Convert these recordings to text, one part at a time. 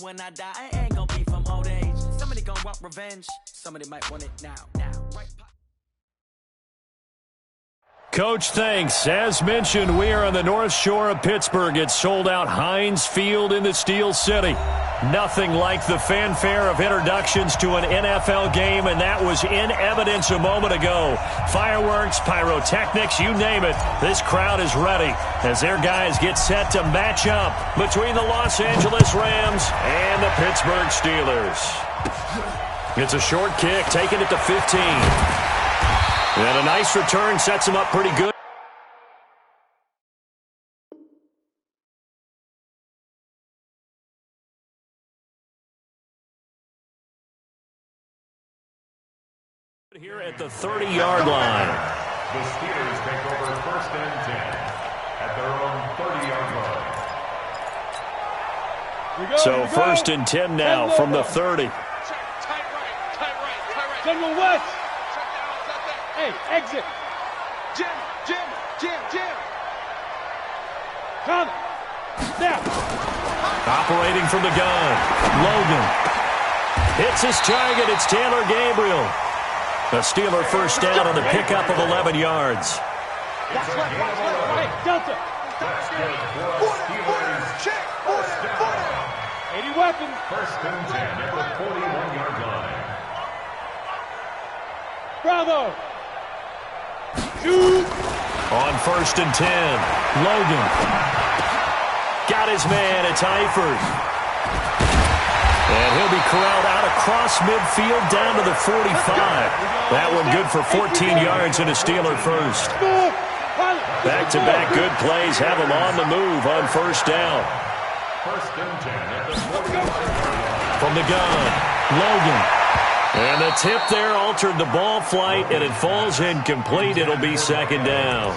when I die, it ain't gonna be from old age. Somebody gonna want revenge, somebody might want it now. Right. Coach, thanks. As mentioned, we are on the North Shore of Pittsburgh. It's sold out Heinz Field in the Steel City. Nothing like the fanfare of introductions to an NFL game, and that was in evidence a moment ago. Fireworks, pyrotechnics, you name it. This crowd is ready as their guys get set to match up between the Los Angeles Rams and the Pittsburgh Steelers. It's a short kick, taking it to 15. And a nice return sets him up pretty good. Here at the 30-yard line. The Steelers take over 1st and 10 at their own 30-yard line. So 1st and 10 now from the 30. Tight right. General West. Hey, exit. Jim. Come. Now. Operating from the gun. Logan. Hits his target. It's Taylor Gabriel. The Steeler first down on the pickup of 11 yards. Watch left. Hey, Delta. 80 weapons. 1st and 10 at the 41-yard line. Bravo. Shoot. On 1st and 10, Logan. Got his man. It's Eifert. And he'll be corralled out across midfield down to the 45. That one good for 14 yards and a Steeler first. Back-to-back good plays have him on the move on 1st down. 1st and 10 at the 45. From the gun, Logan. And the tip there altered the ball flight, and it falls incomplete. It'll be 2nd down.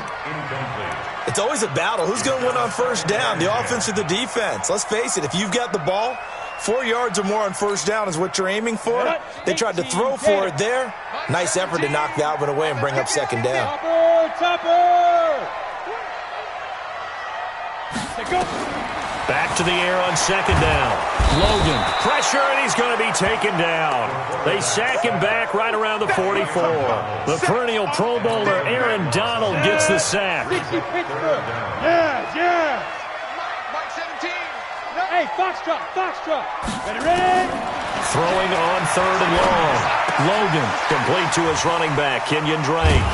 It's always a battle. Who's going to win on 1st down, the offense or the defense? Let's face it, if you've got the ball, 4 yards or more on 1st down is what you're aiming for. They tried to throw for it there. Nice effort to knock that one away and bring up 2nd down. Topper! Back to the air on 2nd down. Logan, pressure, and he's going to be taken down. They sack him back right around the 44. The perennial Pro Bowler Aaron Donald gets the sack. Yeah. Mike 17. Hey, Foxtrot. Ready? Throwing on 3rd and long. Logan, complete to his running back, Kenyon Drake.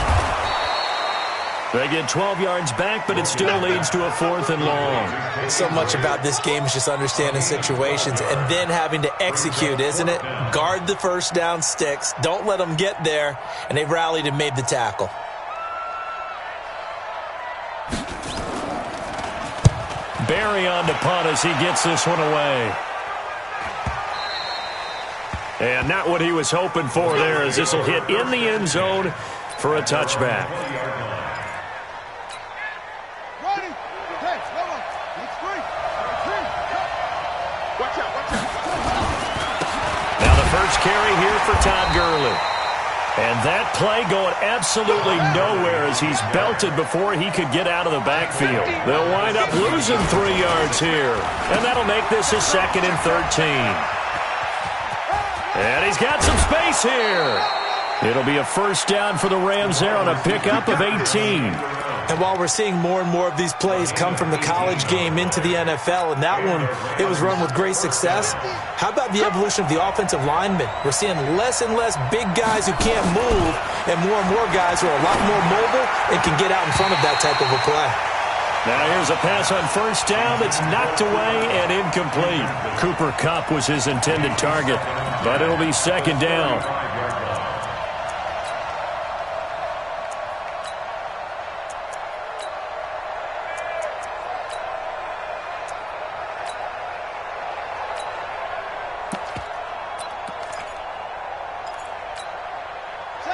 They get 12 yards back, but it still leads to a 4th and long. So much about this game is just understanding situations and then having to execute, isn't it? Guard the 1st down sticks. Don't let them get there. And they've rallied and made the tackle. Barry on to punt as he gets this one away. And not what he was hoping for there, as this will hit in the end zone for a touchback. Now the first carry here for Todd Gurley. And that play going absolutely nowhere as he's belted before he could get out of the backfield. They'll wind up losing 3 yards here. And that'll make this a 2nd and 13. And he's got some space here. It'll be a 1st down for the Rams there on a pickup of 18. And while we're seeing more and more of these plays come from the college game into the NFL, and that one, it was run with great success, how about the evolution of the offensive linemen? We're seeing less and less big guys who can't move and more guys who are a lot more mobile and can get out in front of that type of a play. Now here's a pass on 1st down that's knocked away and incomplete. Cooper Kupp was his intended target, but it'll be 2nd down.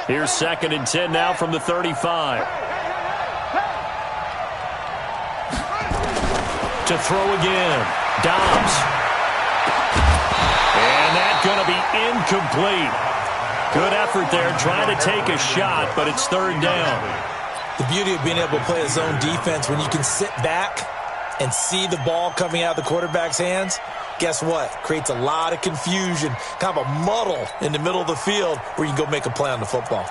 Here's 2nd and 10 now from the 35. To throw again. Dobbs. And that's going to be incomplete. Good effort there trying to take a shot, but it's 3rd down. The beauty of being able to play a zone defense when you can sit back and see the ball coming out of the quarterback's hands, guess what? Creates a lot of confusion, kind of a muddle in the middle of the field where you can go make a play on the football.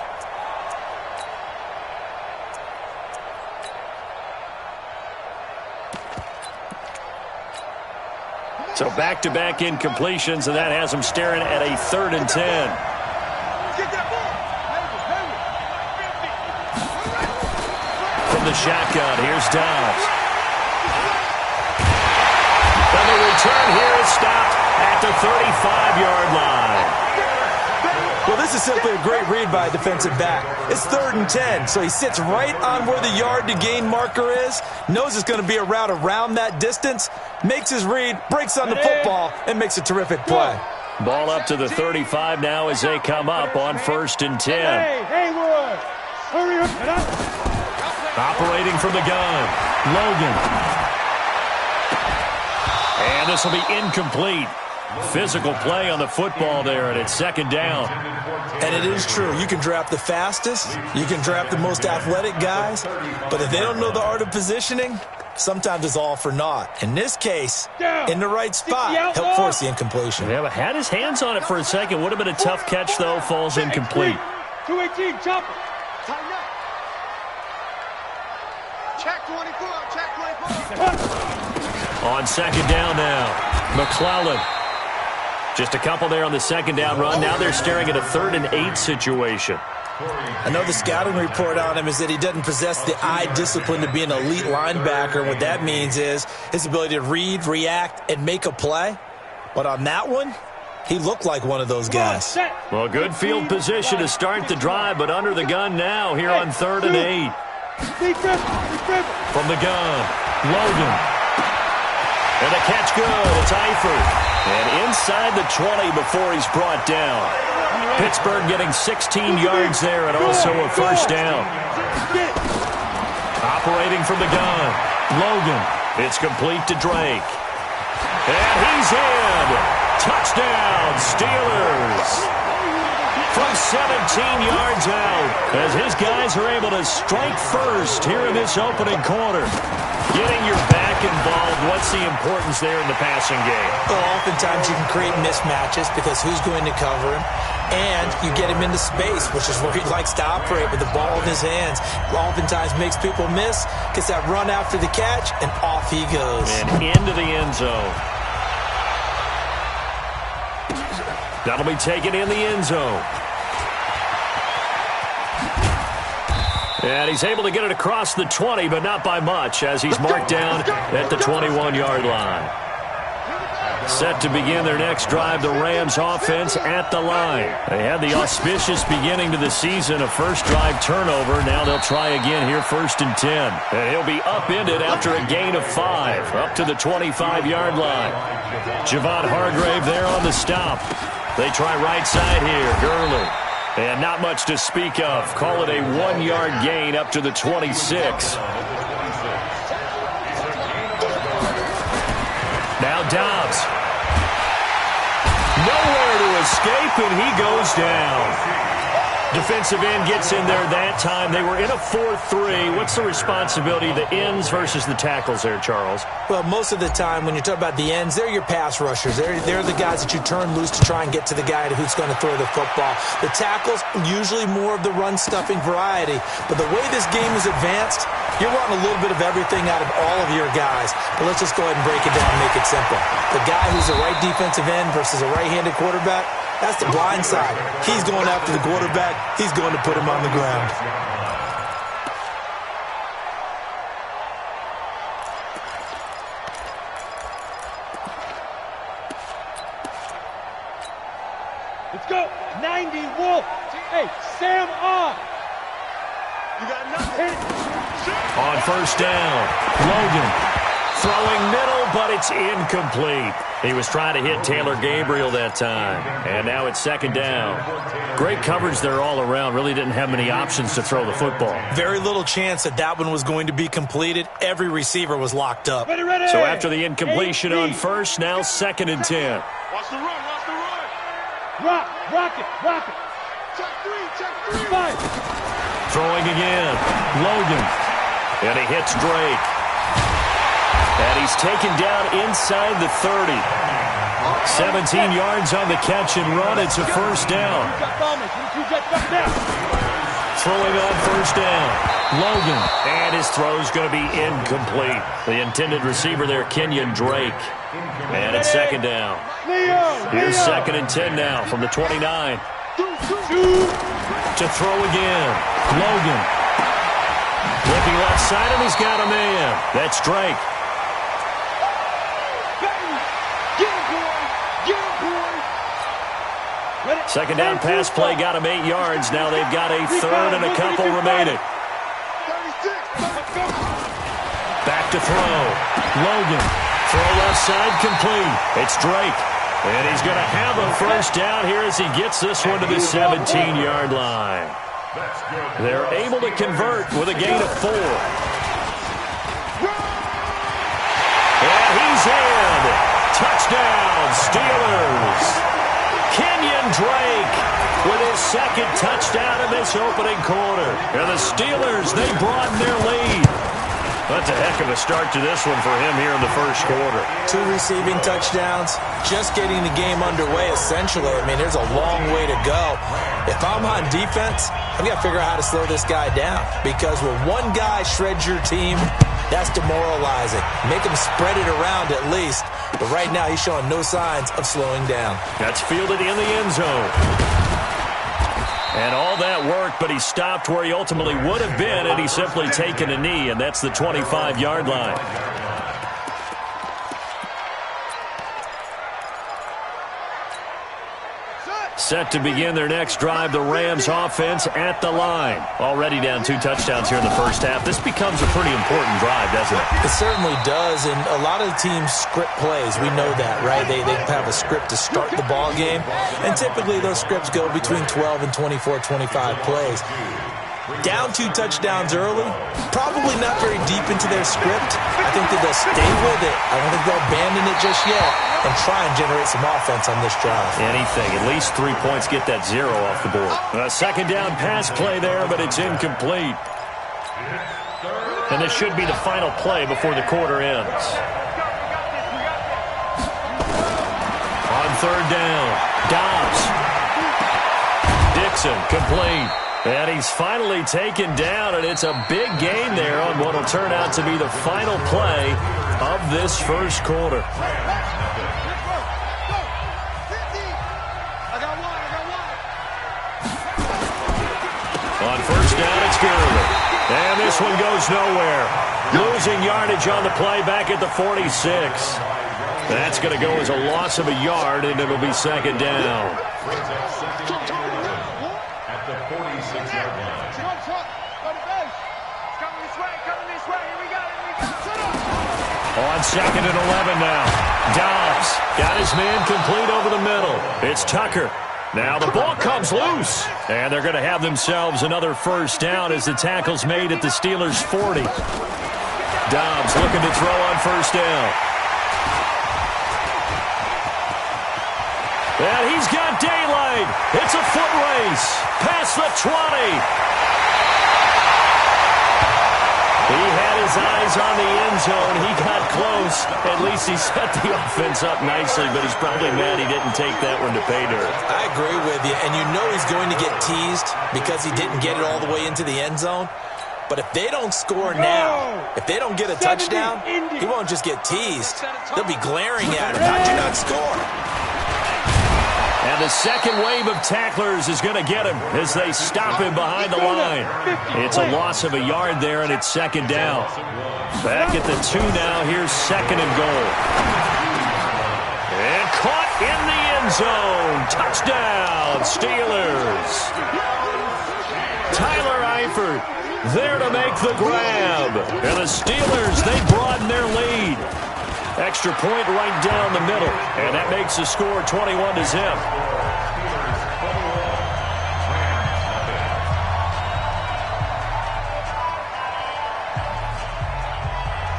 So back-to-back incompletions, and that has them staring at a 3rd and 10. From the shotgun, here's Dobbs. And the return here is stopped at the 35-yard line. Well, this is simply a great read by a defensive back. It's 3rd and 10, so he sits right on where the yard-to-gain marker is, knows it's going to be a route around that distance, makes his read, breaks on the football, and makes a terrific play. Ball up to the 35 now as they come up on 1st and 10. Hey, Wood! Hurry up! Get up! Operating from the gun, Logan. And this will be incomplete. Physical play on the football there, and it's 2nd down. And it is true. You can draft the fastest. You can draft the most athletic guys. But if they don't know the art of positioning, sometimes it's all for naught. In this case, in the right spot, help force the incompletion. Yeah, but had his hands on it for a second. Would have been a tough catch, though. Falls incomplete. 218, chop it. Check 24, check 24. On 2nd down now, McClellan. Just a couple there on the 2nd down run. Now they're staring at a 3rd and 8 situation. I know the scouting report on him is that he doesn't possess the eye discipline to be an elite linebacker. What that means is his ability to read, react, and make a play. But on that one, he looked like one of those guys. Well, good field position to start the drive, but under the gun now here on 3rd and 8. From the gun, Logan. And the catch good. It's Eifert. And inside the 20 before he's brought down. Pittsburgh getting 16 yards there and also a 1st down. Operating from the gun, Logan. It's complete to Drake. And he's in. Touchdown, Steelers. From 17 yards out, as his guys are able to strike first here in this opening quarter. Getting your back involved, what's the importance there in the passing game? Well, oftentimes you can create mismatches because who's going to cover him? And you get him into space, which is where he likes to operate with the ball in his hands. Oftentimes makes people miss, gets that run after the catch, and off he goes. And into the end zone. That'll be taken in the end zone. And he's able to get it across the 20, but not by much, as he's marked down at the 21-yard line. Set to begin their next drive, the Rams offense at the line. They had the auspicious beginning to the season, a first drive turnover. Now they'll try again here, 1st and 10. And he'll be upended after a gain of 5, up to the 25-yard line. Javon Hargrave there on the stop. They try right side here, Gurley. And not much to speak of. Call it a 1-yard gain up to the 26. Now Dobbs. Nowhere to escape, and he goes down. Defensive end gets in there that time. They were in a 4-3. What's the responsibility of the ends versus the tackles there, Charles? Well, most of the time when you talk about the ends, they're your pass rushers. They're the guys that you turn loose to try and get to the guy who's going to throw the football. The tackles, usually more of the run-stuffing variety. But the way this game is advanced, you're wanting a little bit of everything out of all of your guys. But let's just go ahead and break it down and make it simple. The guy who's a right defensive end versus a right-handed quarterback, that's the blind side. He's going after the quarterback. He's going to put him on the ground. Let's go. 90 Wolf. Hey, Sam on. You got nothing. On 1st down, Logan throwing middle, but it's incomplete. He was trying to hit Taylor Gabriel that time. And now it's 2nd down. Great coverage there all around. Really didn't have many options to throw the football. Very little chance that one was going to be completed. Every receiver was locked up. Ready, ready. So after the incompletion on 1st, now 2nd and 10. Watch the run, watch the run. Rock it. Check three. Five. Throwing again, Logan. And he hits Drake. And he's taken down inside the 30. 17 yards on the catch and run. It's a first down. Throwing on first down, Logan. And his throw's going to be incomplete. The intended receiver there, Kenyon Drake. And it's second down. Here's 2nd and 10 now from the 29. To throw again, Logan. Looking left side, and he's got a man. That's Drake. Second down pass play got him 8 yards. Now they've got a third and a couple remaining. Back to throw. Logan. Throw left side complete. It's Drake. And he's going to have a first down here as he gets this one to the 17-yard line. They're able to convert with a gain of 4. And he's in. Touchdown, Steelers. Kenyon Drake with his second touchdown in this opening quarter. And the Steelers, they broaden their lead. That's a heck of a start to this one for him here in the first quarter. 2 receiving touchdowns, just getting the game underway, essentially. I mean, there's a long way to go. If I'm on defense, I've got to figure out how to slow this guy down. Because when one guy shreds your team, that's demoralizing. Make him spread it around at least. But right now, he's showing no signs of slowing down. That's fielded in the end zone. And all that worked, but he stopped where he ultimately would have been, and he's simply taken a knee, and that's the 25-yard line. Set to begin their next drive, the Rams offense at the line. Already down 2 touchdowns here in the first half. This becomes a pretty important drive, doesn't it? It certainly does, and a lot of the teams script plays. We know that, right? They have a script to start the ball game, and typically those scripts go between 12 and 24, 25 plays. Down 2 touchdowns early, probably not very deep into their script. I think that they'll stay with it. I don't think they'll abandon it just yet and try and generate some offense on this drive. Anything. At least 3 points, get that 0 off the board. A second down pass play there, but it's incomplete. And this should be the final play before the quarter ends. On third down, Dobbs. Dixon, complete. And he's finally taken down, and it's a big gain there on what will turn out to be the final play of this first quarter. On first down, it's Gurley. And this one goes nowhere. Losing yardage on the play back at the 46. That's going to go as a loss of a yard, and it'll be second down. On 2nd and 11 now. Dobbs got his man complete over the middle. It's Tucker. Now the ball comes loose. And they're going to have themselves another first down as the tackle's made at the Steelers' 40. Dobbs looking to throw on first down. And he's got daylight. It's a foot race. Past the 20. He had his eyes on the end zone. He got close. At least he set the offense up nicely, but he's probably mad he didn't take that one to pay dirt. I agree with you, and you know he's going to get teased because he didn't get it all the way into the end zone. But if they don't score now, if they don't get a touchdown, he won't just get teased. They'll be glaring at him. How'd you not score? And the second wave of tacklers is going to get him as they stop him behind the line. It's a loss of a yard there, and it's second down. Back at the 2 now. Here's 2nd and goal. And caught in the end zone. Touchdown, Steelers. Tyler Eifert there to make the grab. And the Steelers, they broaden their lead. Extra point right down the middle. And that makes the score 21-0.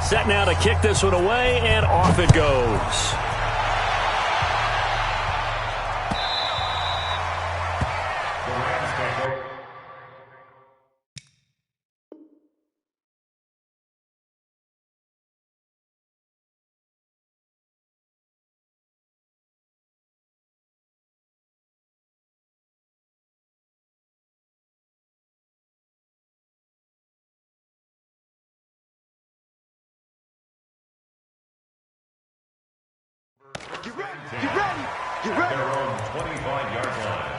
Set now to kick this one away, and off it goes. You ready? You ready? You ready? Their own 25-yard line.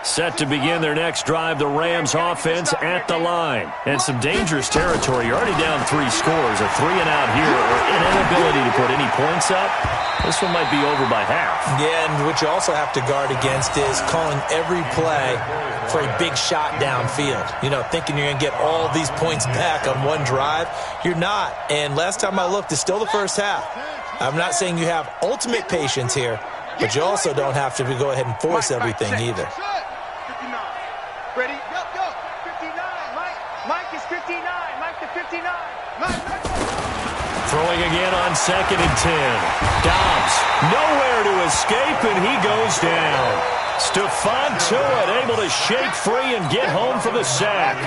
Set to begin their next drive, the Rams offense at the line. And some dangerous territory. You're already down 3 scores. A 3-and-out here, or an inability to put any points up. This one might be over by half. Yeah, and what you also have to guard against is calling every play for a big shot downfield. You know, thinking you're going to get all these points back on one drive. You're not. And last time I looked, it's still the first half. I'm not saying you have ultimate patience here, but you also don't have to go ahead and force everything either. 59. Ready? Go. 59. Mike is 59. Mike to 59. Mike. Throwing again on 2nd and 10. Dobbs, nowhere to escape, and he goes down. Stephon Tuitt able to shake free and get home for the sack.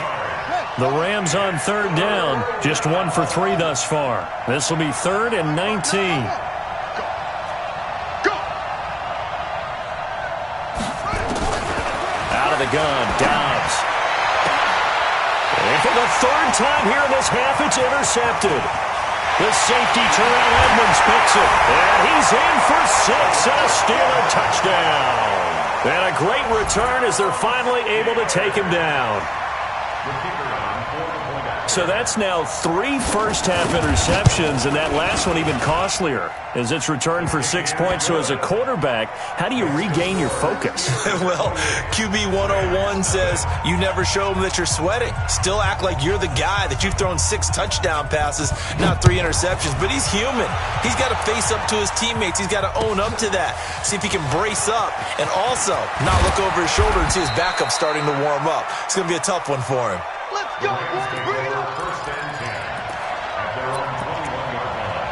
The Rams on 3rd down, just 1 for 3 thus far. This will be 3rd and 19. Out of the gun, Dobbs. And for the 3rd time here in this half, it's intercepted. The safety, Terrell Edmonds, picks it. And he's in for 6 and a Steeler touchdown. And a great return as they're finally able to take him down. So that's now 3 first-half interceptions, and that last one even costlier as it's returned for 6 points. So as a quarterback, how do you regain your focus? Well, QB 101 says you never show them that you're sweating. Still act like you're the guy, that you've thrown 6 touchdown passes, not 3 interceptions. But he's human. He's got to face up to his teammates. He's got to own up to that. See if he can brace up and also not look over his shoulder and see his backup starting to warm up. It's going to be a tough one for him. Let's go, boy. Bring it up. First and 10 at their own 21-yard line.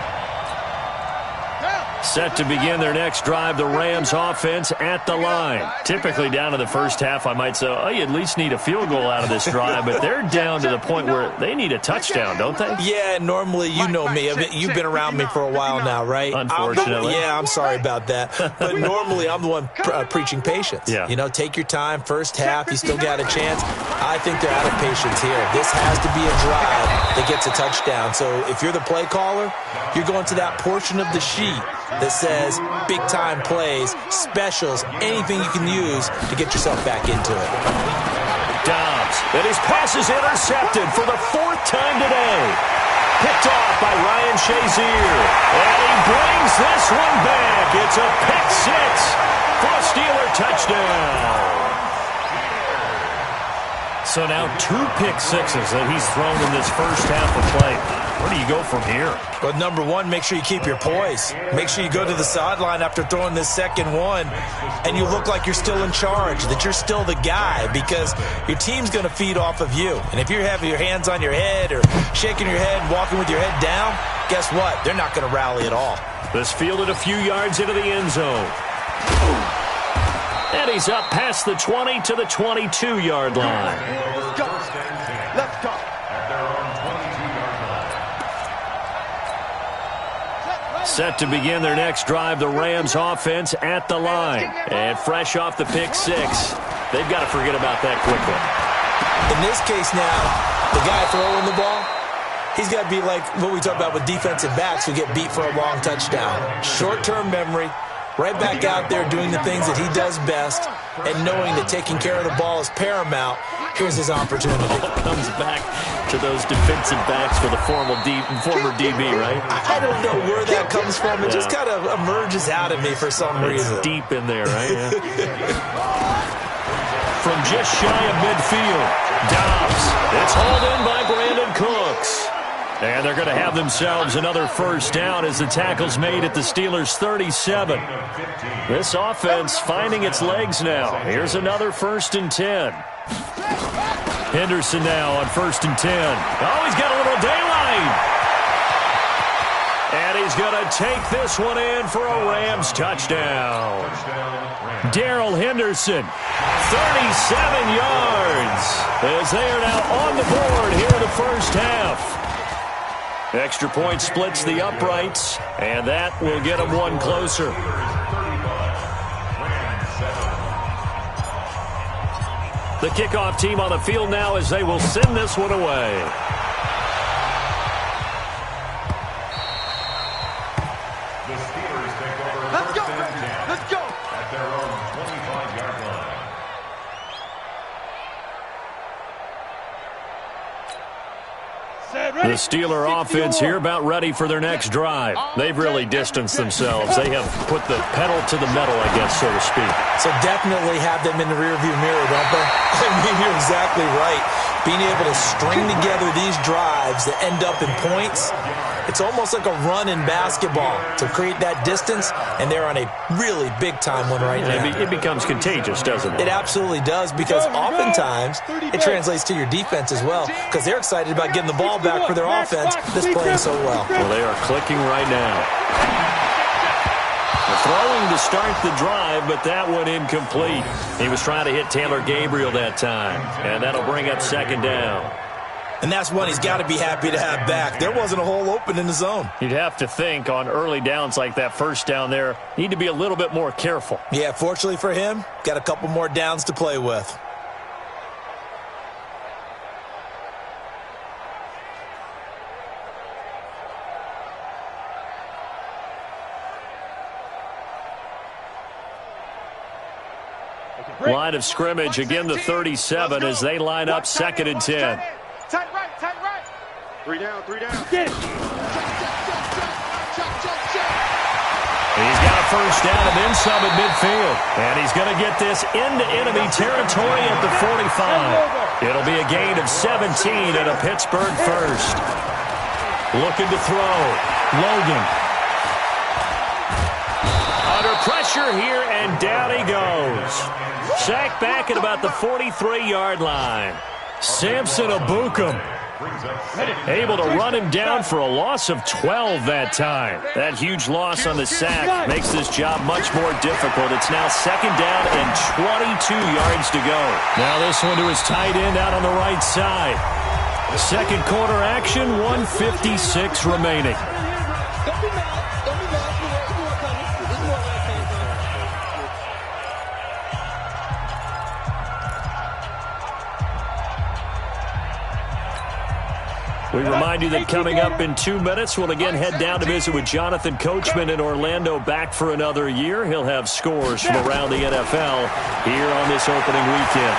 Set to begin their next drive, the Rams offense at the line. Typically down to the first half, I might say, oh, you at least need a field goal out of this drive, but they're down to the point where they need a touchdown, don't they? Yeah, normally, you know me. You've been around me for a while now, right? Unfortunately. I'm sorry about that. But normally, I'm the one preaching patience. Yeah. You know, take your time. First half, you still got a chance. I think they're out of patience here. This has to be a drive that gets a touchdown. So if you're the play caller, you're going to that portion of the sheet that says big-time plays, specials, anything you can use to get yourself back into it. Dobbs, and his pass is intercepted for the 4th time today. Picked off by Ryan Shazier. And he brings this one back. It's a pick 6 for a Steeler touchdown. So now 2 pick sixes that he's thrown in this first half of play. Where do you go from here? Well, number one, make sure you keep your poise. Make sure you go to the sideline after throwing this second one, and you look like you're still in charge, that you're still the guy, because your team's going to feed off of you. And if you're having your hands on your head or shaking your head and walking with your head down, guess what? They're not going to rally at all. This fielded a few yards into the end zone. And he's up past the 20 to the 22-yard line. Let's go. Let's go. At their own 22-yard line. Set to begin their next drive, the Rams offense at the line. And fresh off the pick 6, they've got to forget about that quickly. In this case now, the guy throwing the ball, he's got to be like what we talk about with defensive backs who get beat for a long touchdown. Short-term memory. Right back out there doing the things that he does best and knowing that taking care of the ball is paramount. Here's his opportunity. Comes back to those defensive backs for the former DB, right? I don't know where that comes from. It just kind of emerges out of me for some reason. It's deep in there, right? Yeah. From just shy of midfield, Dobbs. It's hauled in by Brandon Cooks. And they're going to have themselves another first down as the tackle's made at the Steelers' 37. This offense finding its legs now. Here's another 1st and 10. Henderson now on 1st and 10. Oh, he's got a little daylight. And he's going to take this one in for a Rams touchdown. Darrell Henderson, 37 yards, as they are now on the board here in the first half. Extra point splits the uprights, and that will get them one closer. The kickoff team on the field now as they will send this one away. The Steelers take over Let's go, first and 10 let's go. at their own 25-yard line. The Steeler offense here about ready for their next drive. They've really distanced themselves. They have put the pedal to the metal, I guess, so to speak. So definitely have them in the rearview mirror, don't they? I mean, you're exactly right. Being able to string together these drives that end up in points, it's almost like a run in basketball to create that distance, and they're on a really big-time one right now. It becomes contagious, doesn't it? It absolutely does, because oftentimes it translates to your defense as well, because they're excited about getting the ball back for their offense that's playing so well. Well, they are clicking right now. Throwing to start the drive, but that one incomplete. He was trying to hit Taylor Gabriel that time, and that'll bring up second down. And that's one he's got to be happy to have back. There wasn't a hole open in the zone. You'd have to think on early downs like that first down there, need to be a little bit more careful. Yeah, fortunately for him, got a couple more downs to play with. Line of scrimmage, again the 37 as they line up second and 10. Tight right, tight right. 3 down, 3 down. Get it. He's got a first down and then some at midfield. And he's going to get this into enemy territory at the 45. It'll be a gain of 17 and a Pittsburgh first. Looking to throw. Logan. Under pressure here, and down he goes. Sacked back at about the 43-yard line. Samson Abukum able to run him down for a loss of 12 that time. That huge loss on the sack makes this job much more difficult. It's now second down and 22 yards to go. Now this one to his tight end out on the right side. Second quarter action, 1:56 remaining. Don't be mad. Don't be mad. You were coming. This is more like We remind you that coming up in 2 minutes, we'll again head down to visit with Jonathan Coachman in Orlando, back for another year. He'll have scores from around the NFL here on this opening weekend.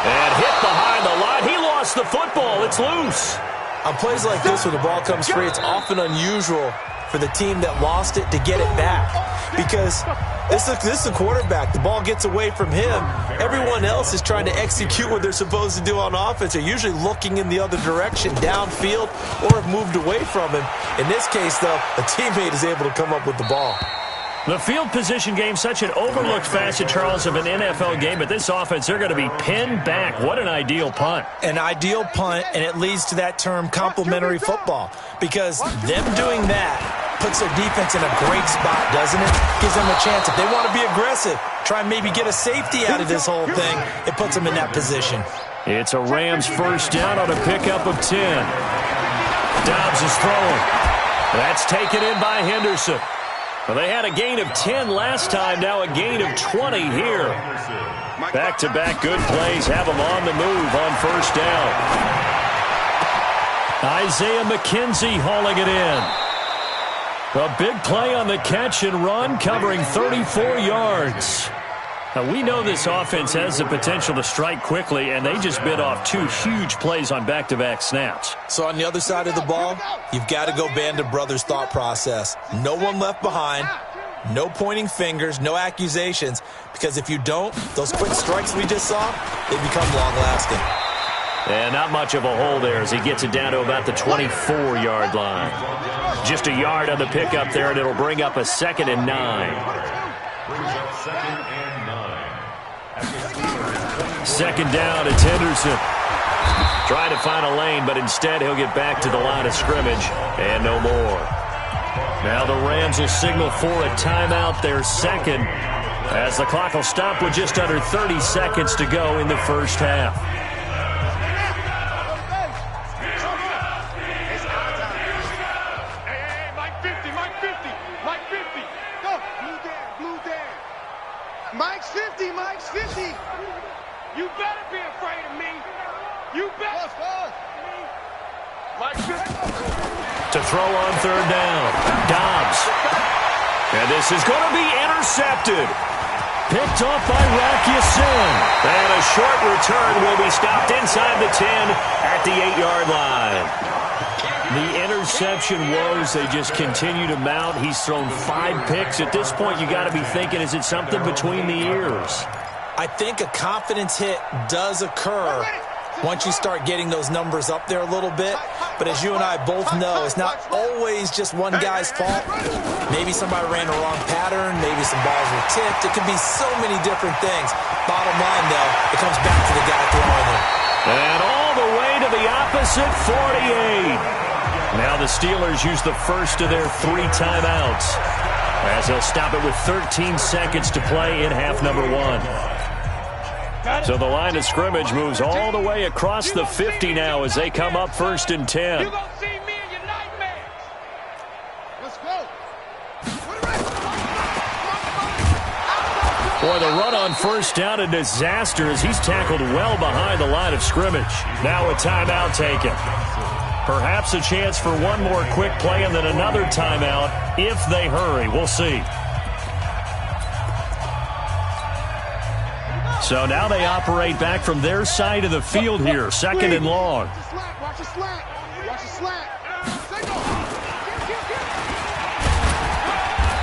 And hit behind the line. He lost the football. It's loose. On plays like this, when the ball comes free, it's often unusual for the team that lost it to get it back, because this is the quarterback. The ball gets away from him. Everyone else is trying to execute what they're supposed to do on offense. They're usually looking in the other direction, downfield, or have moved away from him. In this case, though, a teammate is able to come up with the ball. The field position game, such an overlooked facet, Charles, of an NFL game, but this offense, they're going to be pinned back. What an ideal punt. An ideal punt, and it leads to that term complementary football, because them doing that puts their defense in a great spot, doesn't it? Gives them a chance. If they want to be aggressive, try and maybe get a safety out of this whole thing, it puts them in that position. It's a Rams first down on a pickup of 10. Dobbs is throwing. That's taken in by Henderson. Well, they had a gain of 10 last time, now a gain of 20 here. Back-to-back good plays have them on the move on first down. Isaiah McKenzie hauling it in. A big play on the catch and run, covering 34 yards. Now, we know this offense has the potential to strike quickly, and they just bit off 2 huge plays on back-to-back snaps. So on the other side of the ball, you've got to go Band of Brothers thought process. No one left behind, no pointing fingers, no accusations, because if you don't, those quick strikes we just saw, they become long-lasting. And not much of a hole there as he gets it down to about the 24-yard line. Just a yard on the pickup there, and it'll bring up a second and 9. Brings up second and 9. Second down, it's Henderson. Trying to find a lane, but instead he'll get back to the line of scrimmage, and no more. Now the Rams will signal for a timeout, their second, as the clock will stop with just under 30 seconds to go in the first half. Mike's 50, Mike's 50. You better be afraid of me. You better. Mike's 50. To throw on third down, Dobbs. And this is going to be intercepted. Picked off by Rakiasin. And a short return will be stopped inside the 10 at the 8-yard line. The interception woes, they just continue to mount. He's thrown 5 picks. At this point, you got to be thinking, is it something between the ears? I think a confidence hit does occur once you start getting those numbers up there a little bit. But as you and I both know, it's not always just one guy's fault. Maybe somebody ran the wrong pattern. Maybe some balls were tipped. It could be so many different things. Bottom line, though, it comes back to the guy throwing it. And all the way to the opposite 48. Now the Steelers use the first of their 3 timeouts as they'll stop it with 13 seconds to play in half number 1. So the line of scrimmage moves all the way across the 50 now as they come up 1st and 10. You're going to see me in your nightmares. Let's go. Boy, the run on first down, a disaster as he's tackled well behind the line of scrimmage. Now a timeout taken. Perhaps a chance for one more quick play and then another timeout if they hurry. We'll see. So now they operate back from their side of the field here, 2nd and long. Watch the slack. Watch the slack.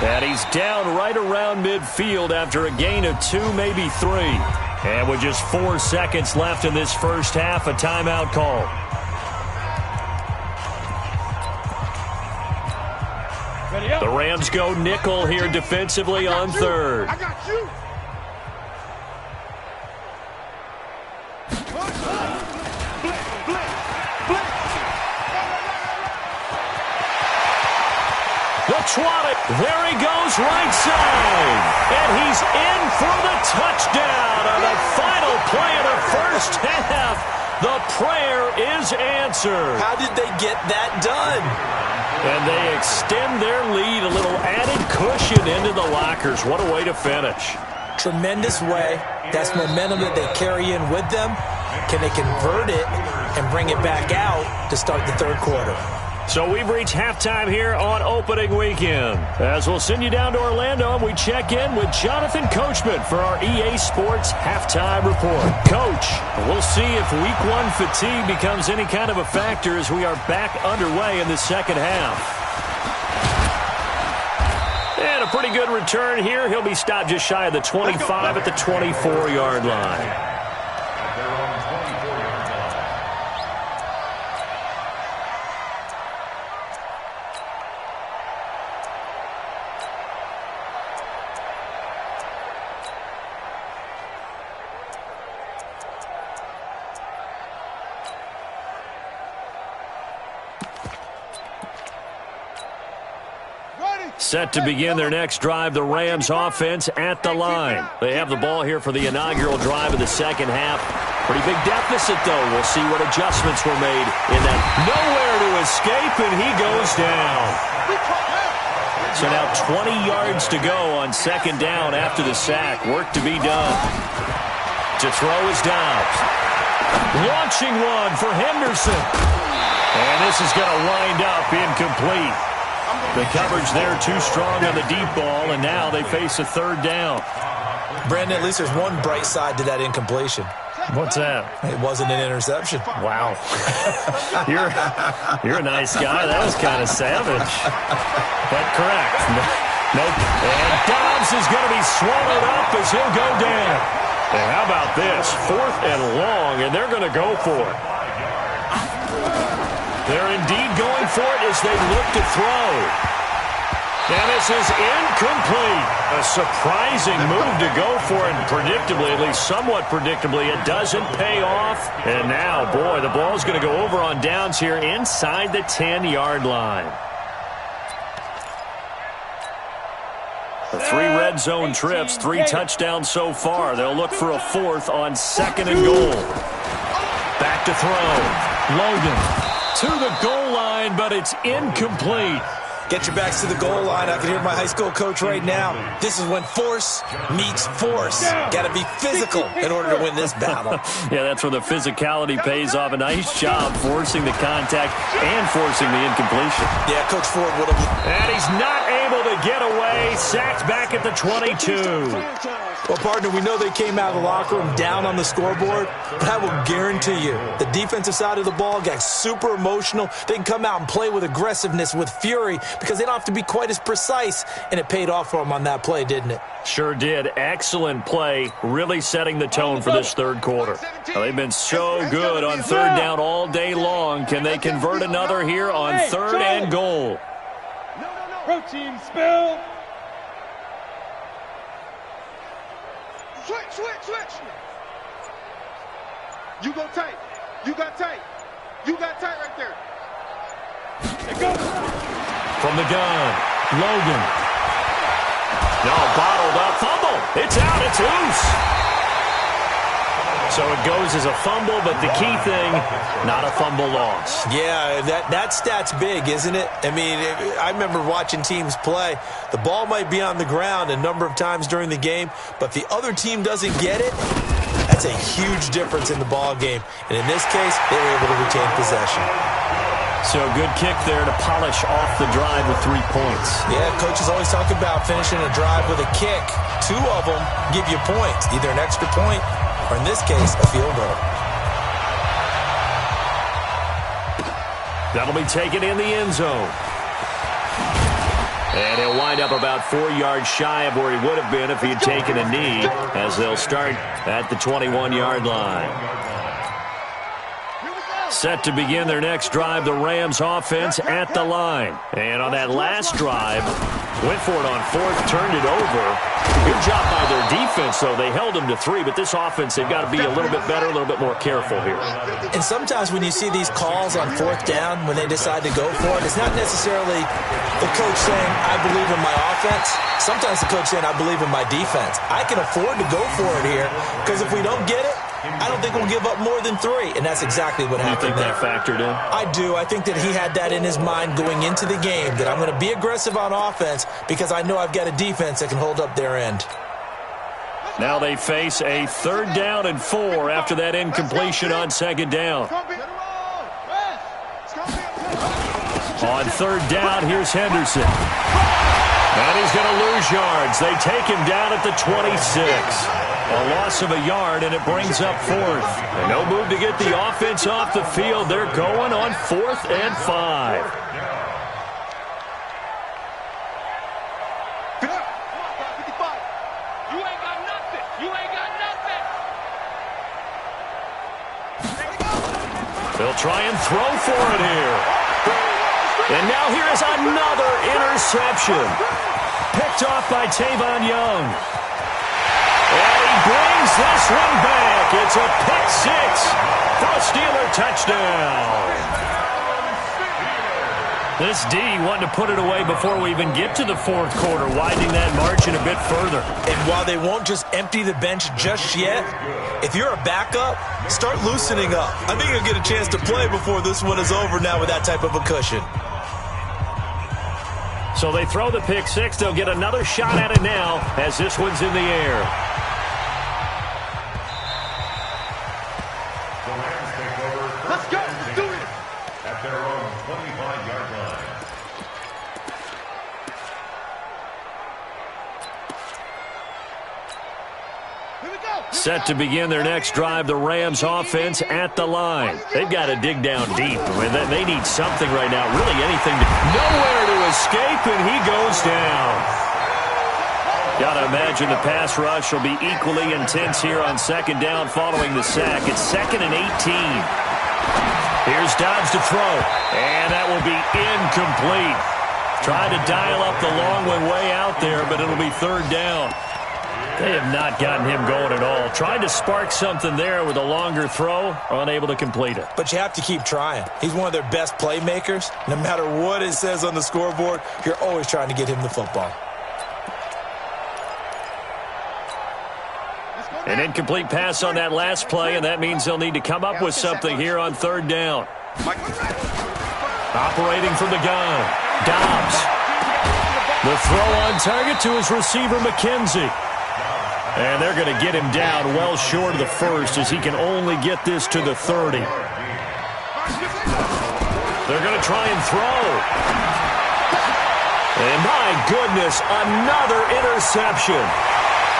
And he's down right around midfield after a gain of 2, maybe 3. And with just 4 seconds left in this first half, a timeout call. The Rams go nickel here defensively on 3rd. I got you. Swatted. There he goes right side. And he's in for the touchdown on the final play of the first half. The prayer is answered. How did they get that done? And they extend their lead, a little added cushion into the lockers. What a way to finish. Tremendous way. That's momentum that they carry in with them. Can they convert it and bring it back out to start the 3rd quarter? So we've reached halftime here on opening weekend. As we'll send you down to Orlando, and we check in with Jonathan Coachman for our EA Sports Halftime Report. Coach, we'll see if Week 1 fatigue becomes any kind of a factor as we are back underway in the second half. And a pretty good return here. He'll be stopped just shy of the 25 at the 24-yard line. Set to begin their next drive, the Rams offense at the line. They have the ball here for the inaugural drive of the second half. Pretty big deficit, though. We'll see what adjustments were made in that. Nowhere to escape, and he goes down. So now 20 yards to go on 2nd down after the sack. Work to be done. To throw is Dobbs. Launching one for Henderson. And this is going to wind up incomplete. The coverage there too strong on the deep ball, and now they face a 3rd down. Brandon, at least there's one bright side to that incompletion. What's that? It wasn't an interception. Wow. You're a nice guy. That was kind of savage. But correct. Nope. And Dobbs is going to be swallowed up as he'll go down. And how about this? 4th and long, and they're going to go for it. They're indeed going for it as they look to throw. And this is incomplete. A surprising move to go for it, and predictably, at least somewhat predictably, it doesn't pay off. And now, boy, the ball's going to go over on downs here inside the 10-yard line. The 3 red zone trips, 3 touchdowns so far. They'll look for a 4th on 2nd and goal. Back to throw. Logan to the goal line, but it's incomplete. Get your backs to the goal line. I can hear my high school coach right now. This is when force meets force. Got to be physical in order to win this battle. Yeah, that's where the physicality pays off. A nice job forcing the contact and forcing the incompletion. Yeah, Coach Ford would have. And he's not able to get away. Sacked back at the 22. Well, partner, we know they came out of the locker room down on the scoreboard, but I will guarantee you the defensive side of the ball got super emotional. They can come out and play with aggressiveness, with fury, because they don't have to be quite as precise, and it paid off for them on that play, didn't it? Sure did. Excellent play, really setting the tone for this third quarter. Well, they've been so good on third down all day long. Can they convert another here on third and goal? Protein spill. Switch. You go tight. You got tight. You got tight right there. From the gun, Logan. No, bottled up. Fumble. It's out. It's loose. So it goes as a fumble, but the key thing, not a fumble loss. Yeah, that stat's big, isn't it? I mean, I remember watching teams play. The ball might be on the ground a number of times during the game, but the other team doesn't get it. That's a huge difference in the ball game. And in this case, they were able to retain possession. So good kick there to polish off the drive with 3 points. Yeah, coaches always talk about finishing a drive with a kick. 2 of them give you points, either an extra point or, in this case, a field goal. That'll be taken in the end zone. And he'll wind up about 4 yards shy of where he would have been if he had taken a knee, as they'll start at the 21-yard line. Set to begin their next drive, the Rams offense at the line. And on that last drive, went for it on fourth, turned it over. Good job by their defense, though. They held them to 3, but this offense, they've got to be a little bit better, a little bit more careful here. And sometimes when you see these calls on fourth down, when they decide to go for it, it's not necessarily the coach saying, I believe in my offense. Sometimes the coach saying, I believe in my defense. I can afford to go for it here, because if we don't get it, I don't think we'll give up more than 3, and that's exactly what happened. You think that factored in? I do. I think that he had that in his mind going into the game, that I'm going to be aggressive on offense because I know I've got a defense that can hold up their end. Now they face a 3rd down and 4 after that incompletion on 2nd down. On 3rd down, here's Henderson. And he's going to lose yards. They take him down at the 26. A loss of a yard, and it brings up 4th. And no move to get the offense off the field. They're going on 4th and 5. They'll try and throw for it here. And now here is another interception. Picked off by Tavon Young. And he brings this one back. It's a pick 6 for a Steeler touchdown. This D wanted to put it away before we even get to the 4th quarter, widening that margin a bit further. And while they won't just empty the bench just yet, if you're a backup, start loosening up. I think you'll get a chance to play before this one is over now with that type of a cushion. So they throw the pick 6. They'll get another shot at it now as this one's in the air. Let's go. Let's do it. At their own 25-yard line. Set to begin their next drive, the Rams offense at the line. They've got to dig down deep. I mean, they need something right now, really anything. Nowhere to escape, and he goes down. Got to imagine the pass rush will be equally intense here on 2nd down following the sack. It's 2nd and 18. Here's Dobbs to throw, and that will be incomplete. Tried to dial up the long one way out there, but it'll be 3rd down. They have not gotten him going at all. Tried to spark something there with a longer throw, unable to complete it. But you have to keep trying. He's one of their best playmakers. No matter what it says on the scoreboard, you're always trying to get him the football. An incomplete pass on that last play, and that means they'll need to come up with something here on 3rd down. Operating from the gun, Dobbs. The throw on target to his receiver, McKenzie. And they're going to get him down well short of the first as he can only get this to the 30. They're going to try and throw. And my goodness, another interception.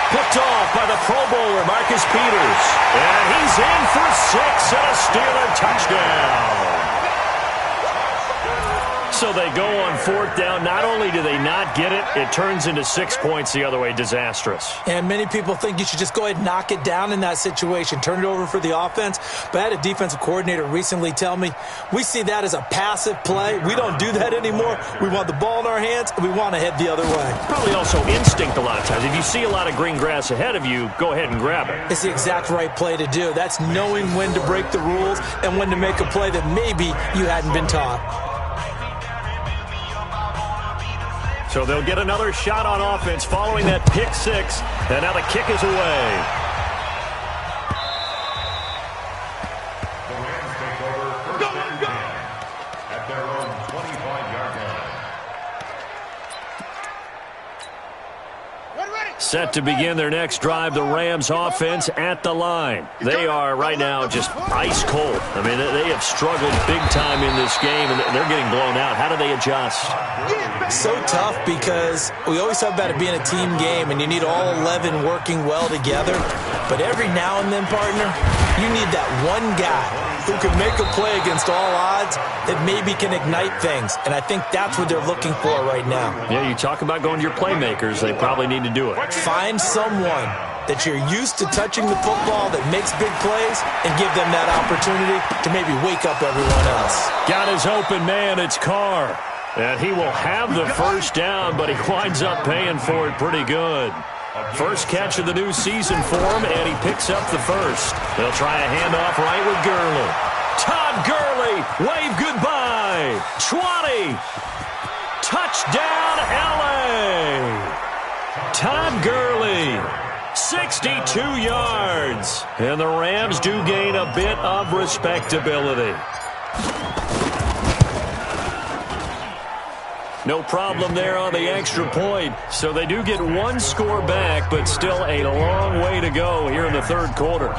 Picked off by the Pro Bowler, Marcus Peters. And he's in for 6 and a Steeler touchdown. So they go on 4th down. Not only do they not get it, it turns into 6 points the other way. Disastrous. And many people think you should just go ahead and knock it down in that situation. Turn it over for the offense. But I had a defensive coordinator recently tell me, we see that as a passive play. We don't do that anymore. We want the ball in our hands, and we want to head the other way. Probably also instinct a lot of times. If you see a lot of green grass ahead of you, go ahead and grab it. It's the exact right play to do. That's knowing when to break the rules and when to make a play that maybe you hadn't been taught. So they'll get another shot on offense following that pick 6. And now the kick is away. The Rams take over first and 10 at their own 25-yard line. Set to begin their next drive, the Rams offense at the line. They are right now just ice cold. I mean, they have struggled big time in this game, and they're getting blown out. How do they adjust? So tough because we always talk about it being a team game, and you need all 11 working well together. But every now and then, partner, you need that one guy who can make a play against all odds that maybe can ignite things. And I think that's what they're looking for right now. Yeah, you talk about going to your playmakers. They probably need to do it. Find someone that you're used to touching the football that makes big plays and give them that opportunity to maybe wake up everyone else. Got his open man. It's Carr. And he will have the first down, but he winds up paying for it pretty good. First catch of the new season for him, and he picks up the first. They'll try a handoff right with Gurley. Todd Gurley, wave goodbye. 20. Touchdown, L.A. Todd Gurley, 62 yards. And the Rams do gain a bit of respectability. No problem there on the extra point. So they do get one score back, but still a long way to go here in the third quarter.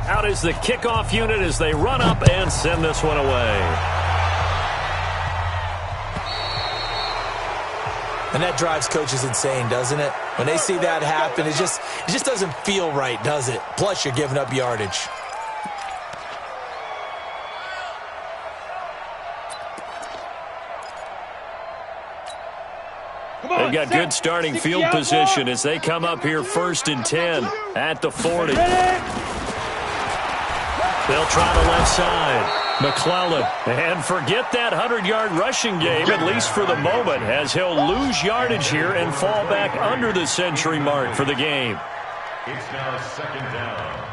Out is the kickoff unit as they run up and send this one away. And that drives coaches insane, doesn't it? When they see that happen, it just doesn't feel right, does it? Plus, you're giving up yardage. They've got good starting field position as they come up here 1st and 10 at the 40. They'll try the left side. McClellan. And forget that 100-yard rushing game, at least for the moment, as he'll lose yardage here and fall back under the century mark for the game. It's now 2nd down.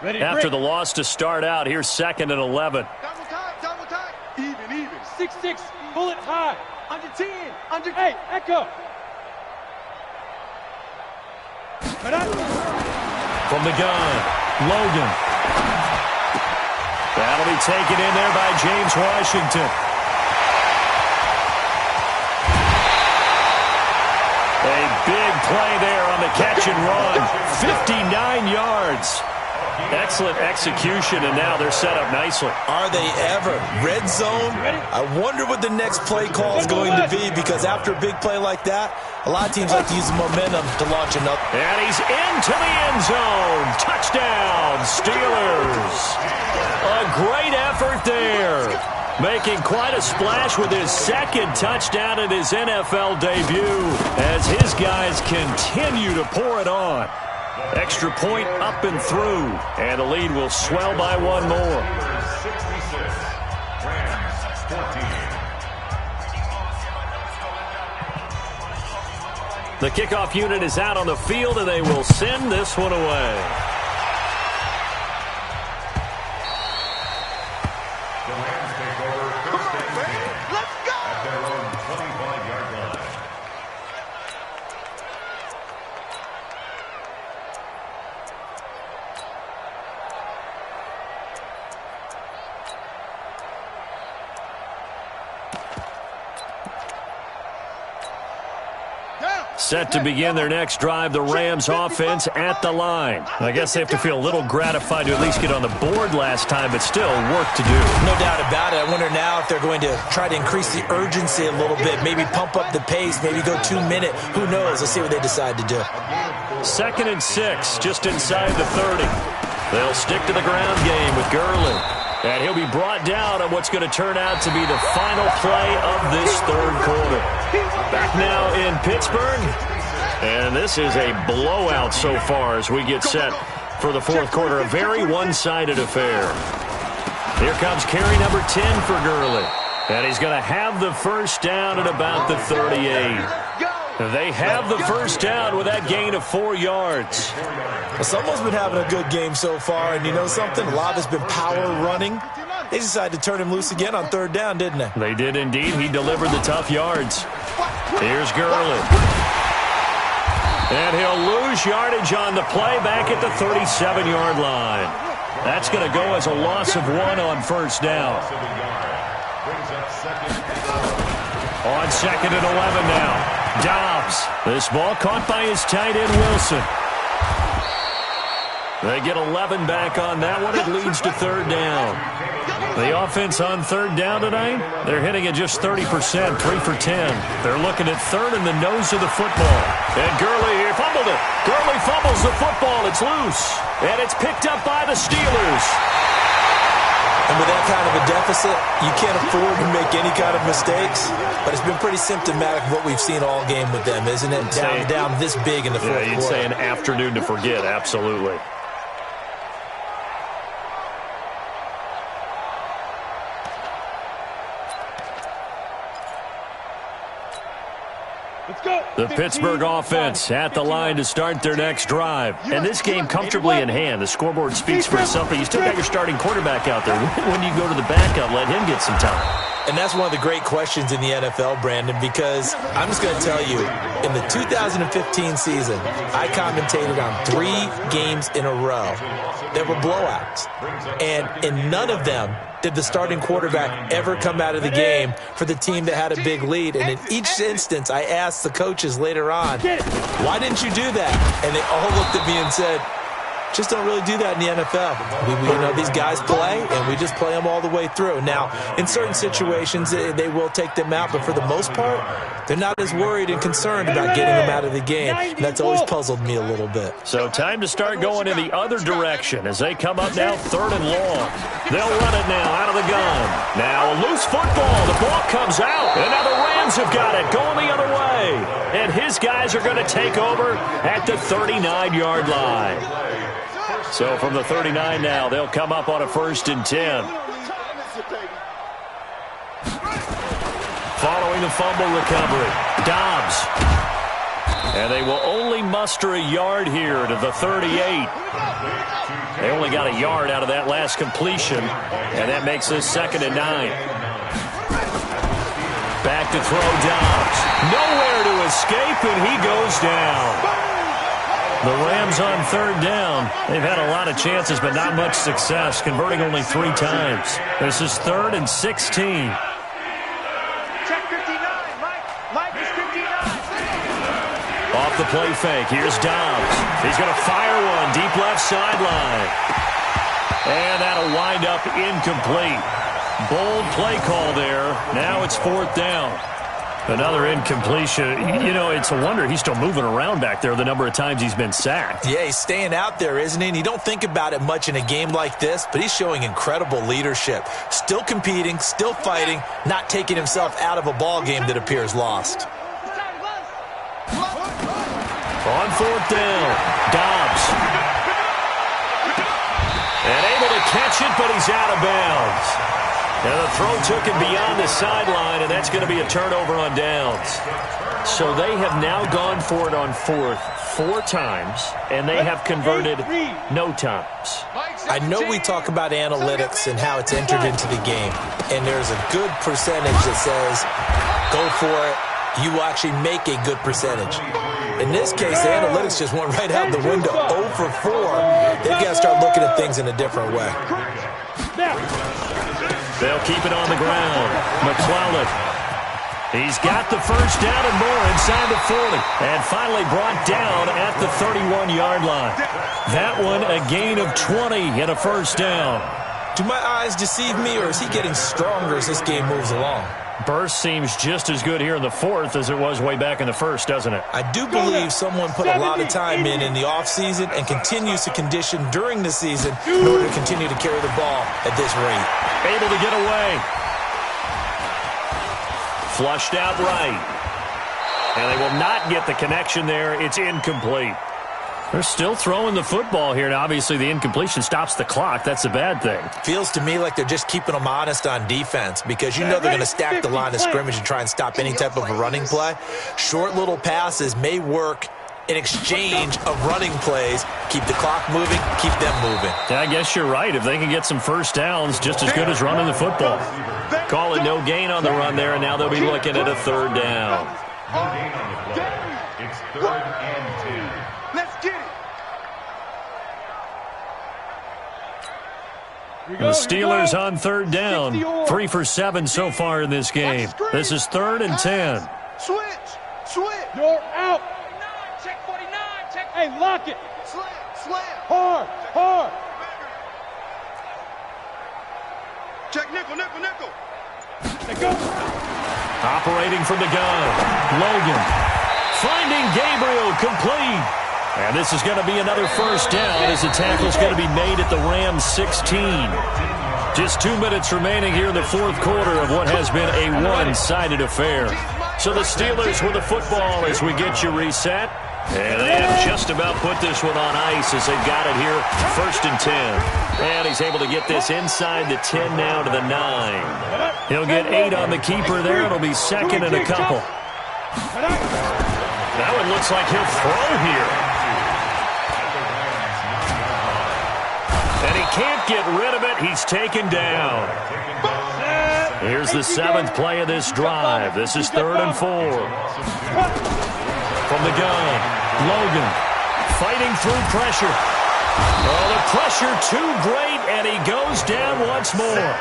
After the loss to start out, here's 2nd and 11. Double time. Even. 6-6, pull it high. Under 10, under 8, echo. From the gun, Logan. That'll be taken in there by James Washington. A big play there on the catch and run. 59 yards. Excellent execution, and now they're set up nicely. Are they ever? Red zone? I wonder what the next play call is going to be, because after a big play like that, a lot of teams like to use the momentum to launch another. And he's into the end zone. Touchdown, Steelers. A great effort there. Making quite a splash with his 2nd touchdown in his NFL debut as his guys continue to pour it on. Extra point up and through, and the lead will swell by one more. 66, Rams 14. The kickoff unit is out on the field, and they will send this one away. The Rams take over 1st and 10 at their Set to begin their next drive, the Rams offense at the line. I guess they have to feel a little gratified to at least get on the board last time, but still work to do. No doubt about it. I wonder now if they're going to try to increase the urgency a little bit, maybe pump up the pace, maybe go 2-minute. Who knows? Let's see what they decide to do. 2nd and 6, just inside the 30. They'll stick to the ground game with Gurley. And he'll be brought down on what's going to turn out to be the final play of this 3rd quarter. Back now in Pittsburgh. And this is a blowout so far as we get set for the 4th quarter. A very one-sided affair. Here comes carry number 10 for Gurley. And he's going to have the first down at about the 38. They have the first down with that gain of 4 yards. Well, someone's been having a good game so far, and you know something? A lot has been power running. They decided to turn him loose again on 3rd down, didn't they? They did indeed. He delivered the tough yards. Here's Gurley. And he'll lose yardage on the play back at the 37-yard line. That's going to go as a loss of 1 on 1st down. On 2nd and 11 now. Dobbs. This ball caught by his tight end, Wilson. They get 11 back on that one. It leads to 3rd down. The offense on 3rd down tonight, they're hitting at just 30%, 3 for 10. They're looking at 3rd in the nose of the football. And Gurley here fumbled it. Gurley fumbles the football. It's loose. And it's picked up by the Steelers. And with that kind of a deficit, you can't afford to make any kind of mistakes. But it's been pretty symptomatic of what we've seen all game with them, isn't it? Down this big in the 4th quarter. You'd say an afternoon to forget, absolutely. The Pittsburgh offense at the line to start their next drive. And this game comfortably in hand. The scoreboard speaks for itself, but you still got your starting quarterback out there. When you go to the backup, let him get some time. And that's one of the great questions in the NFL, Brandon, because I'm just going to tell you, in the 2015 season, I commentated on 3 games in a row. There were blowouts. And in none of them did the starting quarterback ever come out of the game for the team that had a big lead. And in each instance, I asked the coaches later on, why didn't you do that? And they all looked at me and said, just don't really do that in the NFL. You know, these guys play, and we just play them all the way through. Now, in certain situations, they will take them out, but for the most part, they're not as worried and concerned about getting them out of the game. And that's always puzzled me a little bit. So time to start going in the other direction as they come up now 3rd and long. They'll run it now out of the gun. Now a loose football. The ball comes out. And now the Rams have got it going the other way. And his guys are going to take over at the 39-yard line. So from the 39 now, they'll come up on a 1st and 10. Following the fumble recovery, Dobbs. And they will only muster a yard here to the 38. They only got a yard out of that last completion, and that makes this 2nd and 9. Back to throw Dobbs. Nowhere to escape, and he goes down. The Rams on 3rd down. They've had a lot of chances, but not much success, converting only 3 times. This is 3rd and 16. Check 59. Mike is 59. Off the play fake. Here's Dobbs. He's going to fire one deep left sideline. And that'll wind up incomplete. Bold play call there. Now it's 4th down. Another incompletion. You know, it's a wonder he's still moving around back there the number of times he's been sacked. Yeah, he's staying out there, isn't he? And you don't think about it much in a game like this, but he's showing incredible leadership. Still competing, still fighting, not taking himself out of a ball game that appears lost. On 4th down, Dobbs. And able to catch it, but he's out of bounds. And the throw took him beyond the sideline, and that's going to be a turnover on downs. So they have now gone for it on 4th 4 times, and they have converted no times. I know we talk about analytics and how it's entered into the game, and there's a good percentage that says, go for it, you will actually make a good percentage. In this case, the analytics just went right out the window. 0 for 4. They've got to start looking at things in a different way. They'll keep it on the ground. McClellan He's got the first down and more inside the 40. And finally brought down at the 31-yard line. That one a gain of 20 and a first down. Do my eyes deceive me, or is he getting stronger as this game moves along? Burst seems just as good here in the fourth as it was way back in the first, doesn't it? I do believe someone put a lot of time in the offseason and continues to condition during the season in order to continue to carry the ball at this rate. Able to get away. Flushed out right. And they will not get the connection there. It's incomplete. They're still throwing the football here. Now, obviously, the incompletion stops the clock. That's a bad thing. Feels to me like they're just keeping them honest on defense because you know they're going to stack the line of scrimmage and try and stop any type of a running play. Short little passes may work in exchange of running plays. Keep the clock moving, keep them moving. Yeah, I guess you're right. If they can get some first downs, just as good as running the football. Call it no gain on the run there, and now they'll be looking at a third down. No gain on the play. It's 3rd and 2. Let's get it. The Steelers on third down. 3 for 7 so far in this game. This is 3rd and 10. Switch. You're out. Check 49. Check. Hey, lock it. Slam. Hard. Check nickel. Let go. Operating from the gun. Logan finding Gabriel complete. And this is going to be another first down as the tackle's going to be made at the Rams 16. Just 2 minutes remaining here in the fourth quarter of what has been a one-sided affair. So the Steelers with the football as we get you reset. And they have just about put this one on ice as they've got it here, 1st and 10. And he's able to get this inside the 10 now to the 9. He'll get 8 on the keeper there. It'll be 2nd and a couple. That one looks like he'll throw here. And he can't get rid of it. He's taken down. Here's the 7th play of this drive. This is 3rd and 4. From the gun, Logan fighting through pressure. Oh, the pressure too great, and he goes down once more.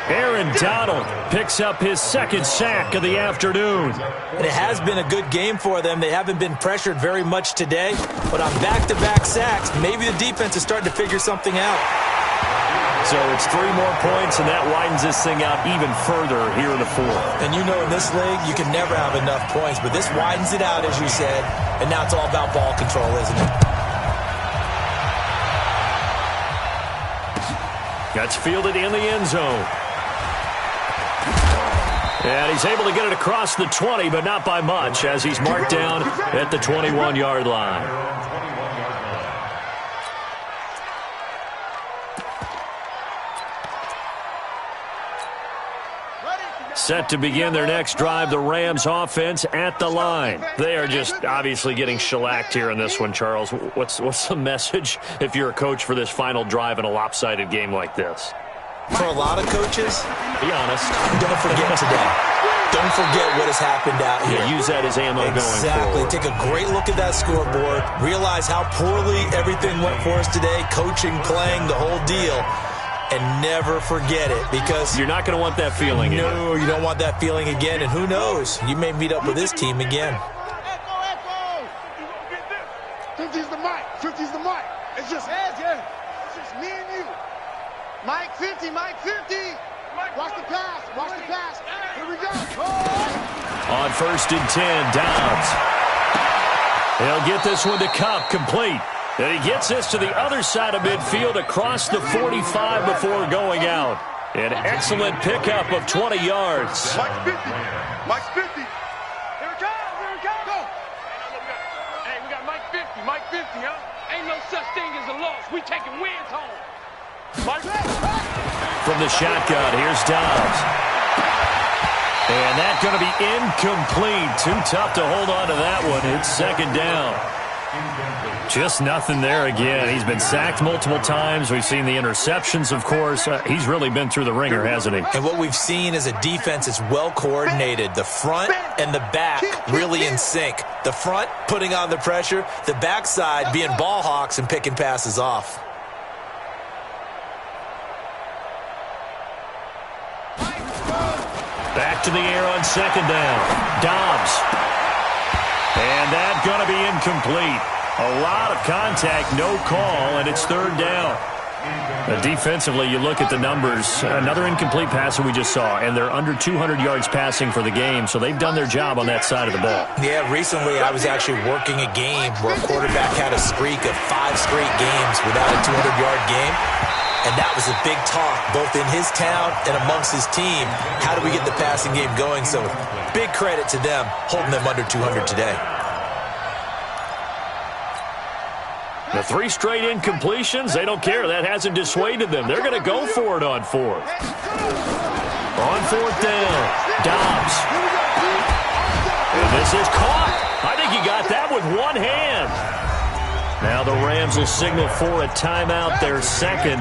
Aaron Donald picks up his 2nd sack of the afternoon. And it has been a good game for them. They haven't been pressured very much today, but on back-to-back sacks, maybe the defense is starting to figure something out. So it's 3 more points, and that widens this thing out even further here in the fourth. And you know in this league, you can never have enough points, but this widens it out, as you said, and now it's all about ball control, isn't it? That's fielded in the end zone. And he's able to get it across the 20, but not by much, as he's marked down at the 21-yard line. Set to begin their next drive, the Rams offense at the line. They are just obviously getting shellacked here in this one, Charles. What's the message if you're a coach for this final drive in a lopsided game like this? For a lot of coaches, be honest. Don't forget today. Don't forget what has happened out here. Yeah, use that as ammo going forward. Exactly. Take a great look at that scoreboard. Realize how poorly everything went for us today. Coaching, playing, the whole deal. And never forget it, because you're not going to want that feeling. No, you don't want that feeling again. And who knows? You may meet up with this team again. 50's the mic. 50's the mic. It's just me and you. Mike 50. Watch the pass. Here we go. On 1st and 10, Downs. He'll get this one to Cup, complete. And he gets this to the other side of midfield across the 45 before going out. An excellent pickup of 20 yards. Mike 50. Here it comes. Go. Hey, we got Mike 50, huh? Ain't no such thing as a loss. We taking wins home. From the shotgun, here's Dobbs. And that's going to be incomplete. Too tough to hold on to that one. It's 2nd down. Just nothing there again. He's been sacked multiple times. We've seen the interceptions, of course. He's really been through the ringer, hasn't he? And what we've seen is a defense that's well coordinated. The front and the back really in sync. The front putting on the pressure. The backside being ball hawks and picking passes off. Back back to the air on second down. Dobbs. And that's going to be incomplete. A lot of contact, no call, and it's third down. Defensively, you look at the numbers. Another incomplete pass that we just saw, and they're under 200 yards passing for the game, so they've done their job on that side of the ball. Yeah, recently I was actually working a game where a quarterback had a streak of 5 straight games without a 200-yard game, and that was a big talk, both in his town and amongst his team. How do we get the passing game going? So big credit to them, holding them under 200 today. The 3 straight incompletions, they don't care. That hasn't dissuaded them. They're going to go for it on fourth. On fourth down, Dobbs. And this is caught. I think he got that with one hand. Now the Rams will signal for a timeout, their second,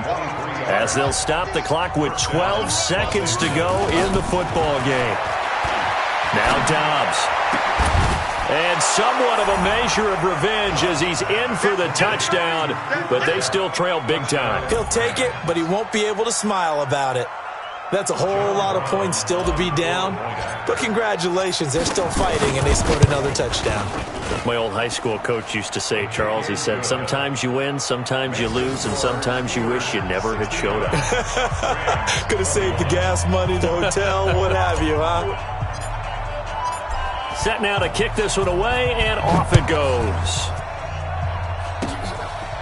as they'll stop the clock with 12 seconds to go in the football game. Now Dobbs. And somewhat of a measure of revenge as he's in for the touchdown, but they still trail big time. He'll take it, but he won't be able to smile about it. That's a whole lot of points still to be down, but congratulations, they're still fighting, and they scored another touchdown. My old high school coach used to say, Charles, he said, sometimes you win, sometimes you lose, and sometimes you wish you never had showed up. Could have saved the gas money, the hotel, what have you, huh? Set now to kick this one away, and off it goes.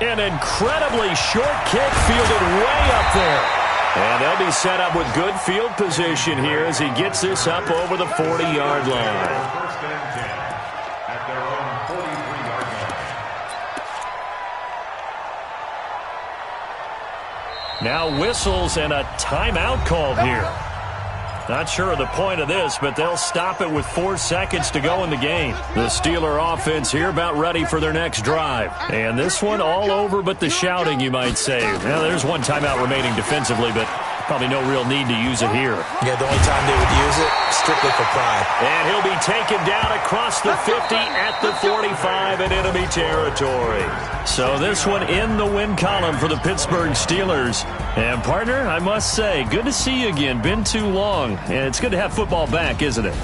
An incredibly short kick fielded way up there. And they'll be set up with good field position here as he gets this up over the 40-yard line. First and 10 at their own 43-yard line. Now whistles and a timeout called here. Not sure of the point of this, but they'll stop it with 4 seconds to go in the game. The Steeler offense here about ready for their next drive. And this one all over but the shouting, you might say. Now, there's one timeout remaining defensively, but probably no real need to use it here. Yeah, the only time they would use it, strictly for pride. And he'll be taken down across the 50 at the 45 in enemy territory. So this one in the win column for the Pittsburgh Steelers. And, partner, I must say, good to see you again. Been too long. And it's good to have football back, isn't it?